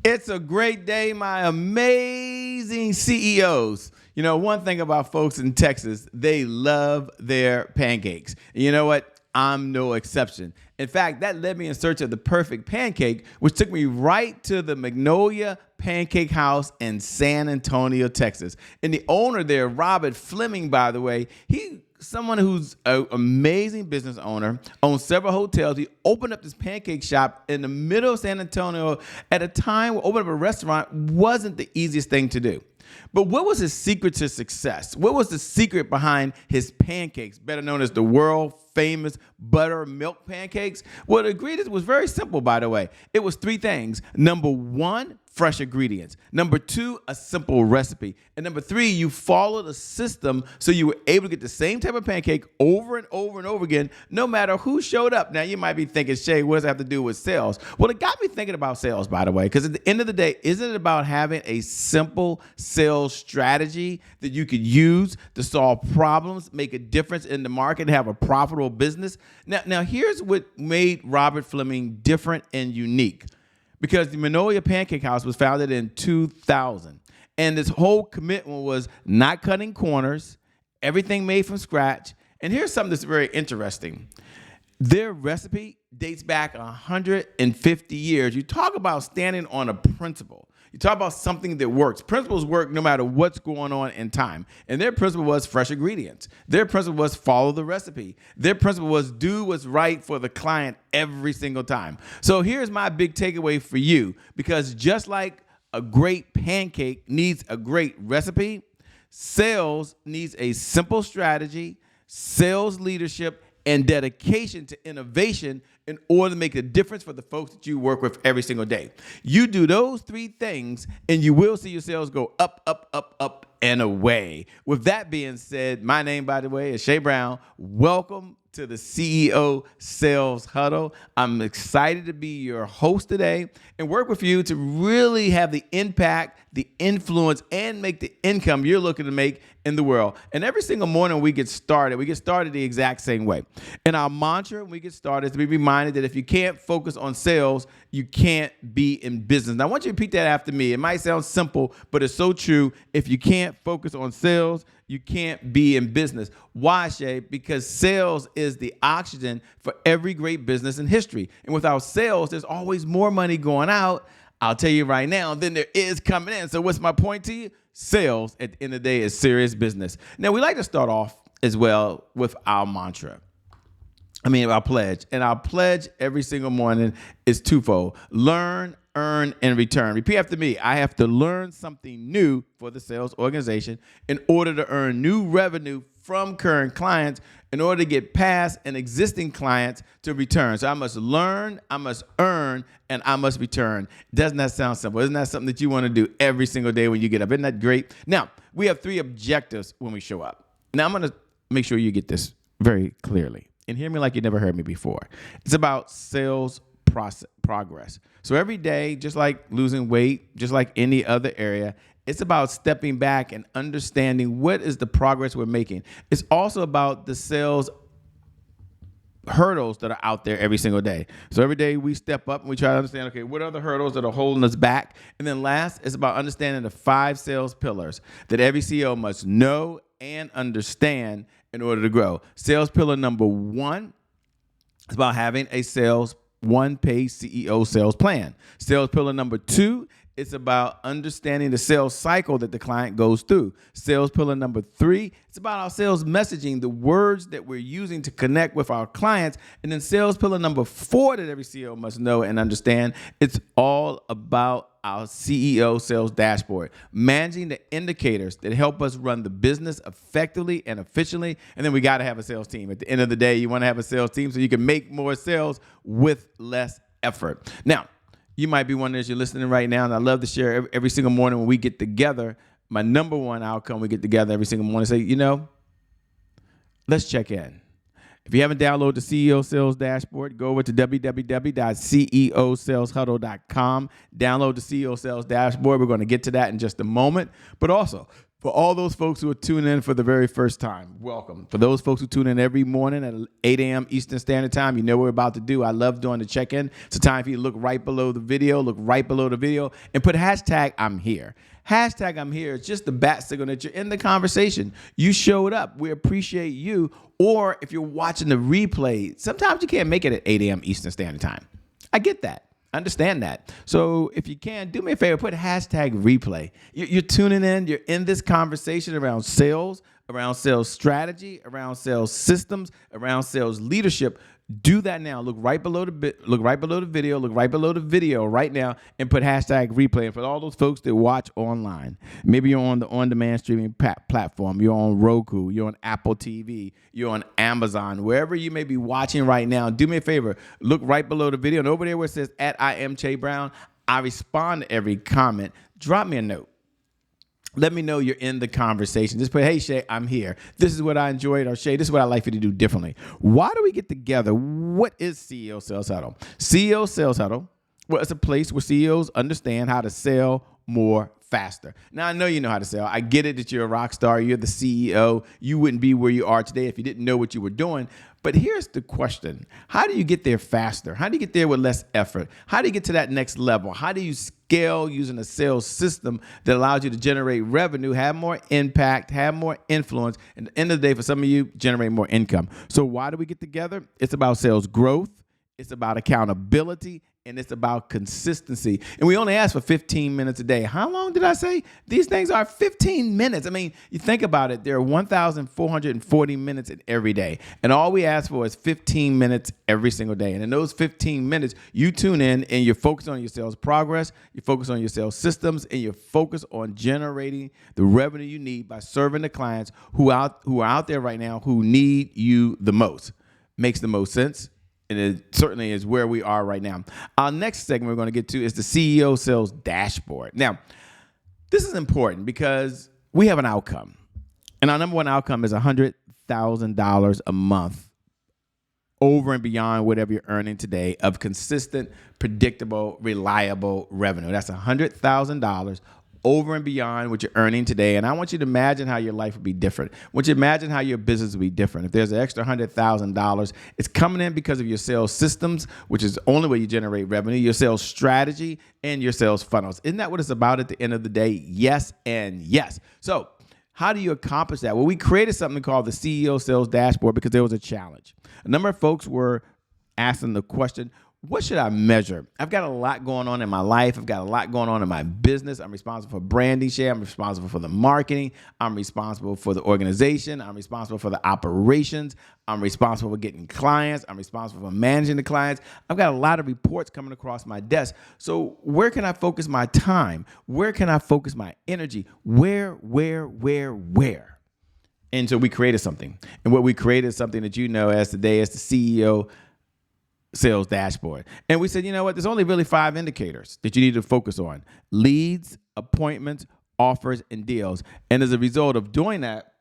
It's a great day, my amazing CEOs. You know, one thing about folks in Texas, they love their pancakes. And you know what? I'm no exception. In fact, that led me in search of the perfect pancake, which took me right to the Magnolia Pancake Haus in San Antonio, Texas. And the owner there, Robert Fleming, by the way, someone who's an amazing business owner, owns several hotels. He opened up this pancake shop in the middle of San Antonio at a time where opening up a restaurant wasn't the easiest thing to do. But what was his secret to success? What was the secret behind his pancakes, better known as the world famous buttermilk pancakes? Well, the ingredients was very simple, by the way. It was three things. Number one, fresh ingredients. Number two, a simple recipe. And number three, you followed a system so you were able to get the same type of pancake over and over and over again, no matter who showed up. Now, you might be thinking, Shay, what does that have to do with sales? Well, it got me thinking about sales, by the way, because at the end of the day, isn't it about having a simple sales strategy that you could use to solve problems, make a difference in the market, and have a profitable business? Now here's what made Robert Fleming different and unique. Because the Magnolia Pancake Haus was founded in 2000. And this whole commitment was not cutting corners, everything made from scratch. And here's something that's very interesting. Their recipe dates back 150 years. You talk about standing on a principle. You talk about something that works. Principles work no matter what's going on in time. And their principle was fresh ingredients. Their principle was follow the recipe. Their principle was do what's right for the client every single time. So here's my big takeaway for you, because just like a great pancake needs a great recipe, sales needs a simple strategy, sales leadership, and dedication to innovation in order to make a difference for the folks that you work with every single day. You do those three things, and you will see your sales go up, up, up, up, and away. With that being said, my name, by the way, is Shay Brown. Welcome to the CEO Sales Huddle. I'm excited to be your host today and work with you to really have the impact, the influence, and make the income you're looking to make in the world. And every single morning we get started the exact same way. And our mantra when we get started is to be reminded that if you can't focus on sales, you can't be in business. Now, I want you to repeat that after me. It might sound simple, but it's so true. If you can't focus on sales, you can't be in business. Why, Shay? Because sales is the oxygen for every great business in history. And without sales, there's always more money going out, I'll tell you right now, than there is coming in. So what's my point to you? Sales, at the end of the day, is serious business. Now, we like to start off as well with our mantra. Our pledge. And our pledge every single morning is twofold. Learn, earn, and return. Repeat after me. I have to learn something new for the sales organization in order to earn new revenue from current clients in order to get past an existing clients to return. So I must learn, I must earn, and I must return. Doesn't that sound simple? Isn't that something that you want to do every single day when you get up? Isn't that great? Now, we have three objectives when we show up. Now, I'm going to make sure you get this very clearly. And hear me like you never heard me before. It's about sales progress. So every day, just like losing weight, just like any other area, it's about stepping back and understanding what is the progress we're making. It's also about the sales hurdles that are out there every single day. So every day we step up and we try to understand, okay, what are the hurdles that are holding us back? And then last, it's about understanding the 5 sales pillars that every CEO must know and understand in order to grow. Sales pillar number 1 is about having a one-page CEO sales plan. Sales pillar number 2, it's about understanding the sales cycle that the client goes through. Sales pillar number 3, it's about our sales messaging, the words that we're using to connect with our clients. And then sales pillar number 4 that every CEO must know and understand, it's all about our CEO sales dashboard, managing the indicators that help us run the business effectively and efficiently. And then we got to have a sales team. At the end of the day, you want to have a sales team so you can make more sales with less effort. Now, you might be wondering as you're listening right now, and I love to share every single morning when we get together, my number one outcome we get together every single morning, say, let's check in. If you haven't downloaded the CEO Sales Dashboard, go over to www.ceosaleshuddle.com. Download the CEO Sales Dashboard. We're going to get to that in just a moment. But also, For all those folks who are tuning in for the very first time, welcome. For those folks who tune in every morning at 8 a.m. Eastern Standard Time, you know what we're about to do. I love doing the check-in. It's a time for you to look right below the video, and put hashtag I'm here. Hashtag I'm here is just the bat signal that you're in the conversation. You showed up. We appreciate you. Or if you're watching the replay, sometimes you can't make it at 8 a.m. Eastern Standard Time. I get that. Understand that. So if you can, do me a favor, put hashtag replay. You're tuning in. You're in this conversation around sales strategy, around sales systems, around sales leadership. Do that now. Look right below the video right now, and put hashtag replay. And for all those folks that watch online, maybe you're on the on-demand streaming platform, you're on Roku, you're on Apple TV, you're on Amazon, wherever you may be watching right now, do me a favor, look right below the video, and over there where it says @I am Che Brown, I respond to every comment. Drop me a note. Let me know you're in the conversation. Just put, hey, Shay, I'm here. This is what I enjoyed, or Shay, this is what I'd like for you to do differently. Why do we get together? What is CEO Sales Huddle? CEO Sales Huddle, well, it's a place where CEOs understand how to sell more faster. Now, I know you know how to sell. I get it that you're a rock star. You're the CEO. You wouldn't be where you are today if you didn't know what you were doing. But here's the question. How do you get there faster? How do you get there with less effort? How do you get to that next level? How do you scale using a sales system that allows you to generate revenue, have more impact, have more influence, and at the end of the day, for some of you, generate more income? So why do we get together? It's about sales growth. It's about accountability. And it's about consistency. And we only ask for 15 minutes a day. How long did I say? These things are 15 minutes. I mean, you think about it, there are 1,440 minutes in every day. And all we ask for is 15 minutes every single day. And in those 15 minutes, you tune in and you're focused on your sales progress, you focus on your sales systems, and you focus on generating the revenue you need by serving the clients who are out there right now who need you the most. Makes the most sense. And it certainly is where we are right now. Our next segment we're going to get to is the CEO Sales Dashboard. Now, this is important because we have an outcome. And our number one outcome is $100,000 a month over and beyond whatever you're earning today of consistent, predictable, reliable revenue. That's $100,000 over and beyond what you're earning today. And I want you to imagine how your life would be different. I want you to imagine how your business would be different. If there's an extra $100,000, it's coming in because of your sales systems, which is the only way you generate revenue, your sales strategy, and your sales funnels. Isn't that what it's about at the end of the day? Yes and yes. So how do you accomplish that? Well, we created something called the CEO Sales Dashboard because there was a challenge. A number of folks were asking the question, what should I measure? I've got a lot going on in my life. I've got a lot going on in my business. I'm responsible for branding share. I'm responsible for the marketing. I'm responsible for the organization. I'm responsible for the operations. I'm responsible for getting clients. I'm responsible for managing the clients. I've got a lot of reports coming across my desk. So where can I focus my time? Where can I focus my energy? Where? And so we created something. And what we created is something that you know as today as the CEO Sales Dashboard. And we said, you know what? There's only really 5 indicators that you need to focus on: leads, appointments, offers, and deals. And as a result of doing that,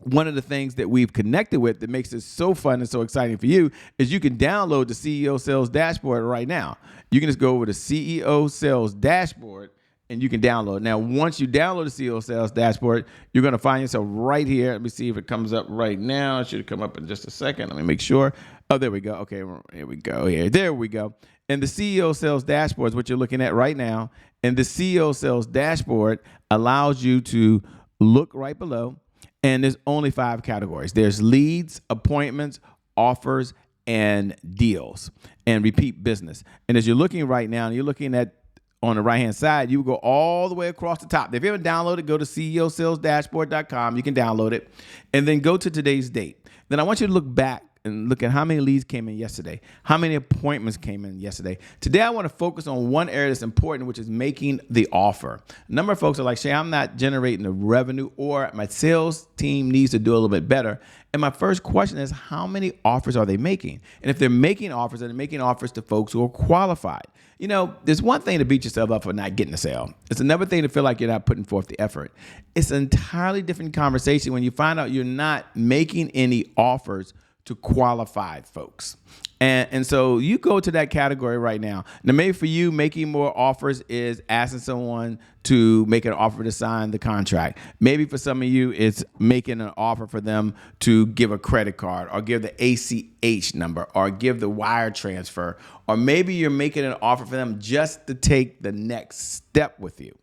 one of the things that we've connected with that makes it so fun and so exciting for you is you can download the CEO Sales Dashboard right now. You can just go over to CEO Sales Dashboard and you can download. Now, once you download the CEO Sales Dashboard, you're going to find yourself right here. Let me see if it comes up right now. It should come up in just a second. Let me make sure. Oh, there we go. Okay, here we go. There we go. And the CEO Sales Dashboard is what you're looking at right now. And the CEO Sales Dashboard allows you to look right below. And there's only 5 categories. There's leads, appointments, offers, and deals, and repeat business. And as you're looking right now, you're looking at on the right-hand side, you go all the way across the top. If you haven't downloaded, go to ceosalesdashboard.com. You can download it. And then go to today's date. Then I want you to look back and look at how many leads came in yesterday, how many appointments came in yesterday. Today, I want to focus on one area that's important, which is making the offer. A number of folks are like, Shay, I'm not generating the revenue, or my sales team needs to do a little bit better. And my first question is, how many offers are they making? And if they're making offers, they're making offers to folks who are qualified. You know, there's one thing to beat yourself up for not getting a sale. It's another thing to feel like you're not putting forth the effort. It's an entirely different conversation when you find out you're not making any offers to qualified folks. And so you go to that category right now. Now, maybe for you, making more offers is asking someone to make an offer to sign the contract. Maybe for some of you, it's making an offer for them to give a credit card or give the ACH number or give the wire transfer. Or maybe you're making an offer for them just to take the next step with you.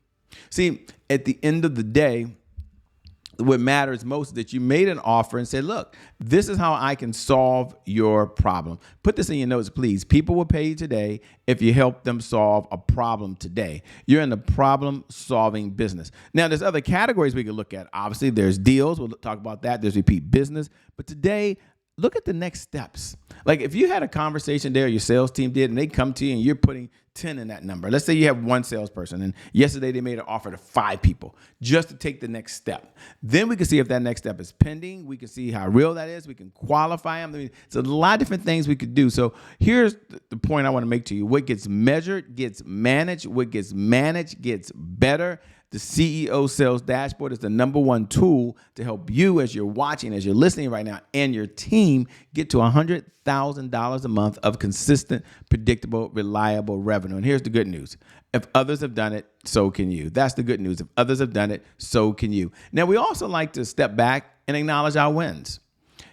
See, at the end of the day, what matters most is that you made an offer and said, look, this is how I can solve your problem. Put this in your notes, please. People will pay you today if you help them solve a problem today. You're in the problem-solving business. Now, there's other categories we could look at. Obviously, there's deals. We'll talk about that. There's repeat business. But today, look at the next steps. Like if you had a conversation there, your sales team did, and they come to you and you're putting 10 in that number. Let's say you have one salesperson, and yesterday they made an offer to 5 people just to take the next step. Then we can see if that next step is pending. We can see how real that is. We can qualify them. I mean, it's a lot of different things we could do. So here's the point I want to make to you. What gets measured gets managed. What gets managed gets better. The CEO Sales Dashboard is the number one tool to help you as you're watching, as you're listening right now, and your team get to $100,000 a month of consistent, predictable, reliable revenue. And here's the good news. If others have done it, so can you. That's the good news. If others have done it, so can you. Now, we also like to step back and acknowledge our wins.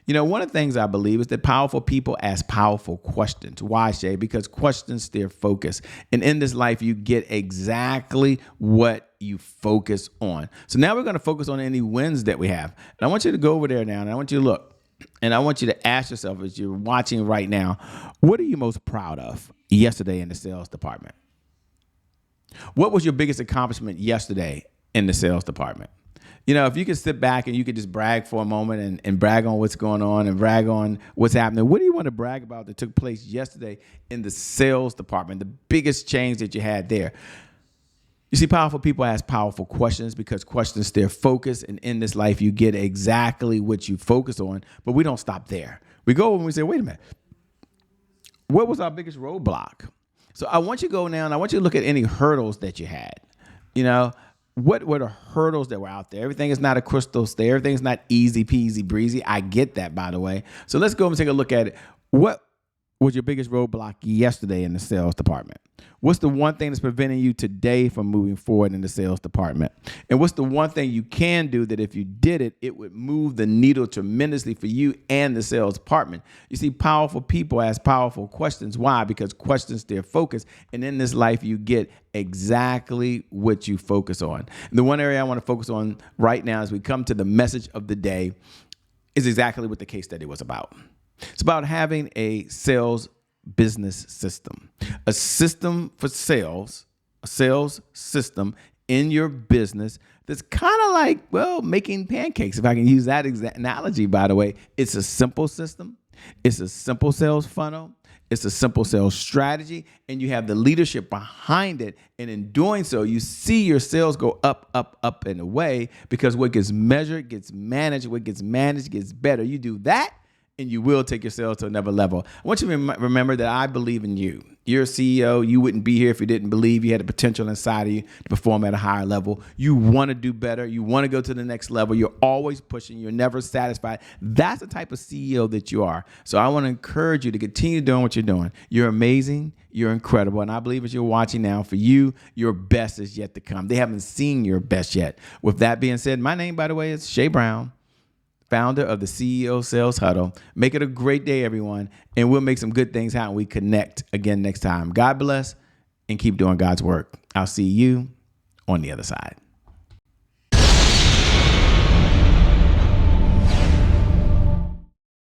You know, one of the things I believe is that powerful people ask powerful questions. Why, Shay? Because questions steer focus. And in this life, you get exactly what you focus on. So now we're going to focus on any wins that we have. And I want you to go over there now, and I want you to look. And I want you to ask yourself as you're watching right now, what are you most proud of yesterday in the sales department? What was your biggest accomplishment yesterday in the sales department? You know, if you could sit back and you could just brag for a moment and brag on what's going on and brag on what's happening, what do you want to brag about that took place yesterday in the sales department, the biggest change that you had there? You see, powerful people ask powerful questions because questions steer focus. And in this life, you get exactly what you focus on. But we don't stop there. We go and we say, wait a minute, what was our biggest roadblock? So I want you to go now and I want you to look at any hurdles that you had. You know, what were the hurdles that were out there? Everything is not a crystal stair. Everything's not easy peasy breezy. I get that, by the way. So let's go and take a look at it. What was your biggest roadblock yesterday in the sales department? What's the one thing that's preventing you today from moving forward in the sales department? And what's the one thing you can do that if you did it, it would move the needle tremendously for you and the sales department? You see, powerful people ask powerful questions. Why? Because questions steer focus. And in this life, you get exactly what you focus on. And the one area I want to focus on right now as we come to the message of the day is exactly what the case study was about. It's about having a sales business system, a system for sales, a sales system in your business that's kind of like, well, making pancakes. If I can use that analogy, by the way, it's a simple system. It's a simple sales funnel. It's a simple sales strategy, and you have the leadership behind it. And in doing so, you see your sales go up, up, up and away because what gets measured gets managed. What gets managed gets better. You do that, and you will take your sales to another level. I want you to remember that I believe in you. You're a CEO. You wouldn't be here if you didn't believe you had the potential inside of you to perform at a higher level. You want to do better. You want to go to the next level. You're always pushing. You're never satisfied. That's the type of CEO that you are. So I want to encourage you to continue doing what you're doing. You're amazing. You're incredible. And I believe as you're watching now, for you, your best is yet to come. They haven't seen your best yet. With that being said, my name, by the way, is Shay Brown, founder of the CEO Sales Huddle. Make it a great day, everyone, and we'll make some good things happen. We connect again next time. God bless and keep doing God's work. I'll see you on the other side.